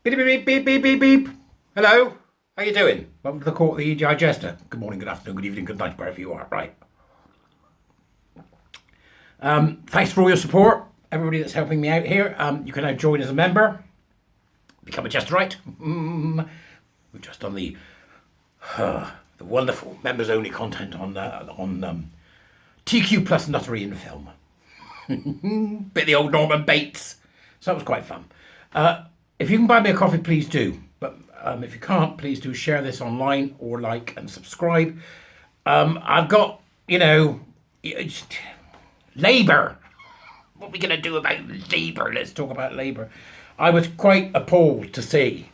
Beep, beep, beep, beep, beep, beep. Hello, how you doing? Welcome to the Court of the Digester. Good morning, good afternoon, good evening, good night, wherever you are. Right. Thanks for all your support, everybody that's helping me out here. You can now join as a member, become a Jesterite. We've just done the wonderful members-only content on TQ plus nuttery in film. Bit of the old Norman Bates. So that was quite fun. If you can buy me a coffee, please do. But if you can't, please do share this online or like and subscribe. I've got, Labour. What are we going to do about Labour? Let's talk about Labour. I was quite appalled to see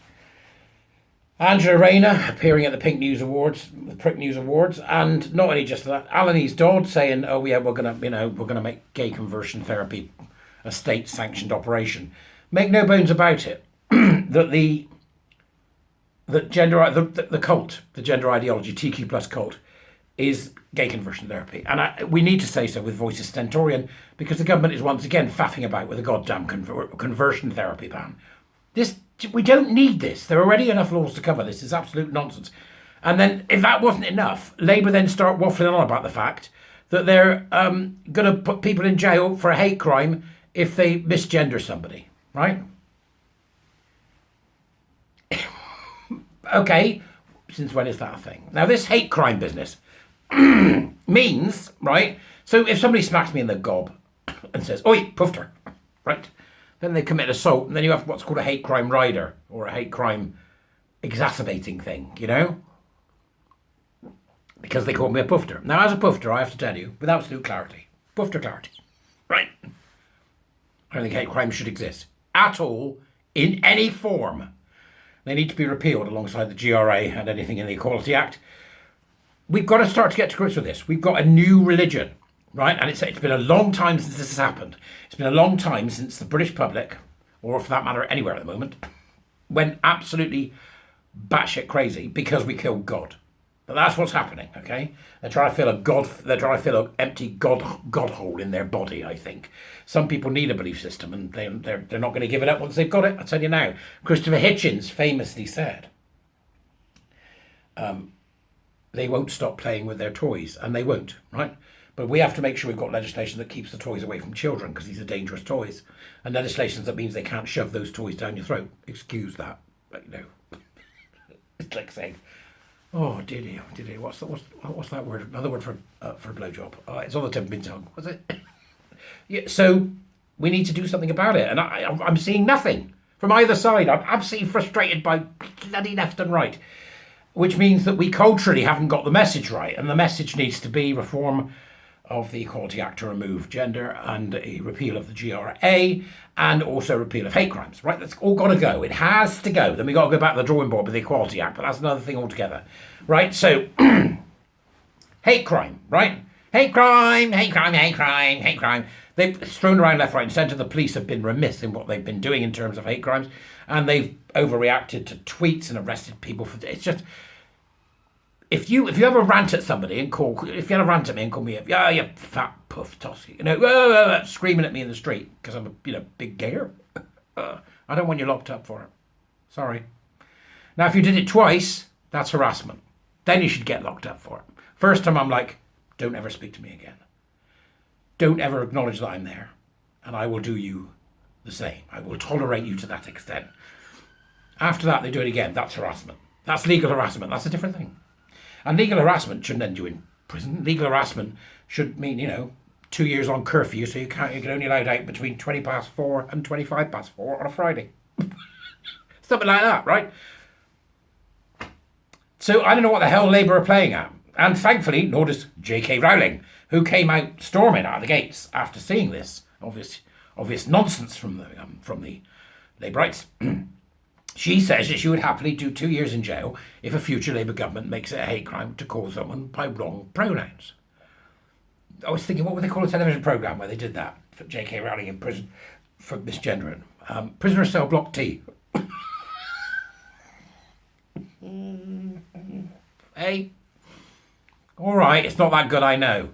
Angela Rayner appearing at the Pink News Awards, the Prick News Awards, and not only just that, Alanis Dodd saying, "Oh yeah, we're gonna make gay conversion therapy a state-sanctioned operation." Make no bones about it, that the cult, the gender ideology, TQ plus cult, is gay conversion therapy, and we need to say so with voices stentorian, because the government is once again faffing about with a goddamn conversion therapy ban. We don't need this. There are already enough laws to cover this. It's absolute nonsense. And then, if that wasn't enough, Labour then start waffling on about the fact that they're going to put people in jail for a hate crime if they misgender somebody, right? Okay, since when is that a thing? Now, this hate crime business means, right, so if somebody smacks me in the gob and says, "Oi, puffed her," right? Then they commit assault, and then you have what's called a hate crime rider, or a hate crime exacerbating thing, because they called me a pufter. Now, as a pufter, I have to tell you, with absolute clarity, pufter clarity, right? I don't think hate crime should exist at all, in any form. They need to be repealed alongside the GRA and anything in the Equality Act. We've got to start to get to grips with this. We've got a new religion. Right, and it's been a long time since this has happened. It's been a long time since the British public, or for that matter anywhere at the moment, went absolutely batshit crazy because we killed God. But that's what's happening. Okay, they're trying to fill an empty God hole in their body. I think some people need a belief system, and they're not going to give it up once they've got it. I tell you now, Christopher Hitchens famously said, "They won't stop playing with their toys," and they won't. Right. But we have to make sure we've got legislation that keeps the toys away from children, because these are dangerous toys. And legislation that means they can't shove those toys down your throat. Excuse that. But, it's like saying, "Oh, dear, what's that word? Another word for a blowjob. It's on the tip of my tongue. Was it?" Yeah, so we need to do something about it. And I'm seeing nothing from either side. I'm absolutely frustrated by bloody left and right. Which means that we culturally haven't got the message right. And the message needs to be reform of the Equality Act to remove gender, and a repeal of the GRA, and also repeal of hate crimes, right? That's all got to go. It has to go. Then we got to go back to the drawing board with the Equality Act, but that's another thing altogether, right? So, hate crime, right? Hate crime, hate crime, hate crime, hate crime. They've thrown around left, right and centre. The police have been remiss in what they've been doing in terms of hate crimes, and they've overreacted to tweets and arrested people for... It's just... If you have a rant at somebody and if you had a rant at me and call me you fat puff toss, screaming at me in the street because I'm a big gayer, I don't want you locked up for it. Sorry. Now, if you did it twice, that's harassment. Then you should get locked up for it. First time, I'm like, don't ever speak to me again. Don't ever acknowledge that I'm there, and I will do you the same. I will tolerate you to that extent. After that, they do it again. That's harassment. That's legal harassment. That's a different thing. And legal harassment shouldn't end you in prison. Legal harassment should mean, 2 years on curfew, so you can only allowed out between 20 past 4 and 25 past 4 on a Friday. Something like that, right? So I don't know what the hell Labour are playing at. And thankfully, nor does J.K. Rowling, who came out storming out of the gates after seeing this obvious nonsense from the Labourites. She says that she would happily do 2 years in jail if a future Labour government makes it a hate crime to call someone by wrong pronouns. I was thinking, what would they call a television programme where they did that? For J.K. Rowling in prison for misgendering. Prisoner Cell Block T. Hey? All right, it's not that good, I know.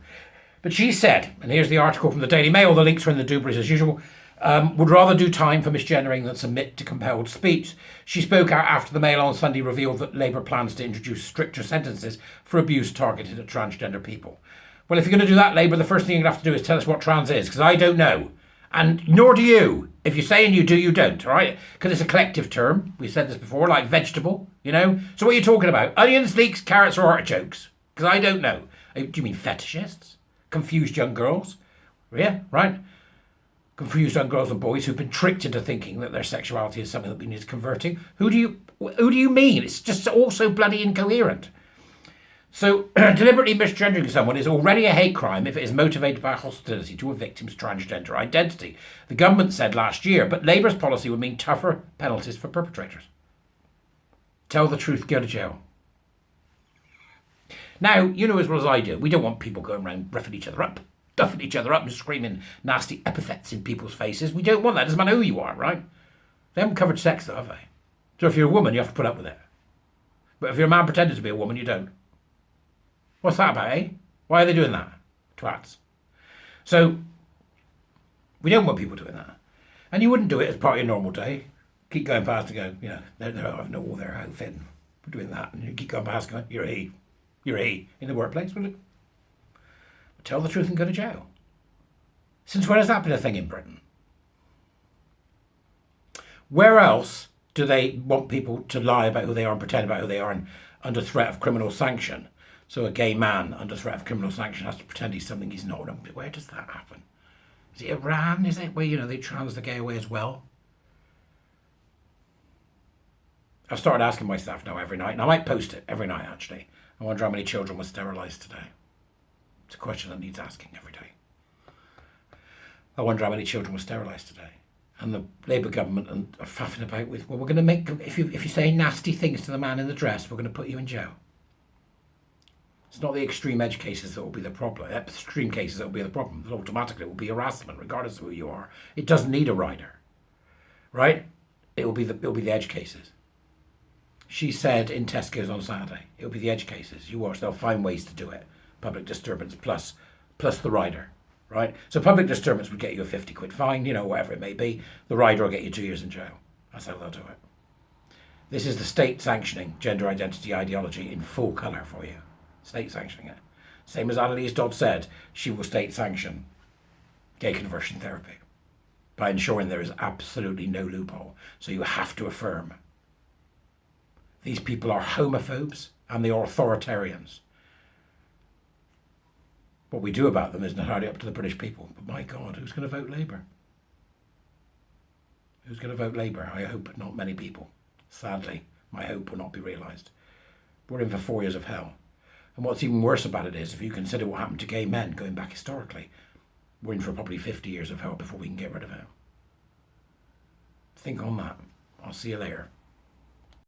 But she said, and here's the article from the Daily Mail, the links are in the Dubris as usual, would rather do time for misgendering than submit to compelled speech. She spoke out after the Mail on Sunday revealed that Labour plans to introduce stricter sentences for abuse targeted at transgender people. Well, if you're going to do that, Labour, the first thing you're going to have to do is tell us what trans is, because I don't know. And nor do you. If you say and you do, you don't, all right? Because it's a collective term. We've said this before, like vegetable, you know? So what are you talking about? Onions, leeks, carrots, or artichokes? Because I don't know. Do you mean fetishists? Confused young girls? Yeah, right? Confused young girls and boys who've been tricked into thinking that their sexuality is something that needs converting. Who do you mean? It's just all so bloody incoherent. So, deliberately misgendering someone is already a hate crime if it is motivated by hostility to a victim's transgender identity. The government said last year, but Labour's policy would mean tougher penalties for perpetrators. Tell the truth, go to jail. Now, you know as well as I do, we don't want people going around roughing each other up, duffing each other up and screaming nasty epithets in people's faces. We don't want that. It doesn't matter who you are, right? They haven't covered sex, though, have they? So if you're a woman, you have to put up with it. But if you're a man pretending to be a woman, you don't. What's that about, eh? Why are they doing that? Twats. So, we don't want people doing that. And you wouldn't do it as part of your normal day. Keep going past and go, you know, they're having all their outfit. We're doing that. And you keep going past going, you're a he in the workplace, will you? Tell the truth and go to jail. Since when has that been a thing in Britain? Where else do they want people to lie about who they are and pretend about who they are and under threat of criminal sanction? So a gay man under threat of criminal sanction has to pretend he's something he's not. Where does that happen? Is it Iran? Is it where, you know, they trans the gay away as well? I've started asking my staff now every night, and I might post it every night actually. I wonder how many children were sterilised today. It's a question that needs asking every day. I wonder how many children were sterilised today. And the Labour government are faffing about with, well, we're going to make, if you say nasty things to the man in the dress, we're going to put you in jail. It's not the extreme edge cases that will be the problem. Extreme cases that will be the problem. Automatically it will be harassment, regardless of who you are. It doesn't need a rider, right? It will be the edge cases. She said in Tesco's on Saturday, it will be the edge cases. You watch, they'll find ways to do it. Public disturbance plus the rider, right? So public disturbance would get you a 50 quid fine, you know, whatever it may be. The rider will get you 2 years in jail. That's how they'll do it. This is the state sanctioning gender identity ideology in full colour for you. State sanctioning it. Same as Annalise Dodd said, she will state sanction gay conversion therapy by ensuring there is absolutely no loophole. So you have to affirm these people are homophobes and they are authoritarians. What we do about them is entirely up to the British people. But my God, who's going to vote Labour? Who's going to vote Labour? I hope not many people. Sadly, my hope will not be realised. We're in for 4 years of hell. And what's even worse about it is, if you consider what happened to gay men going back historically, we're in for probably 50 years of hell before we can get rid of it. Think on that. I'll see you later.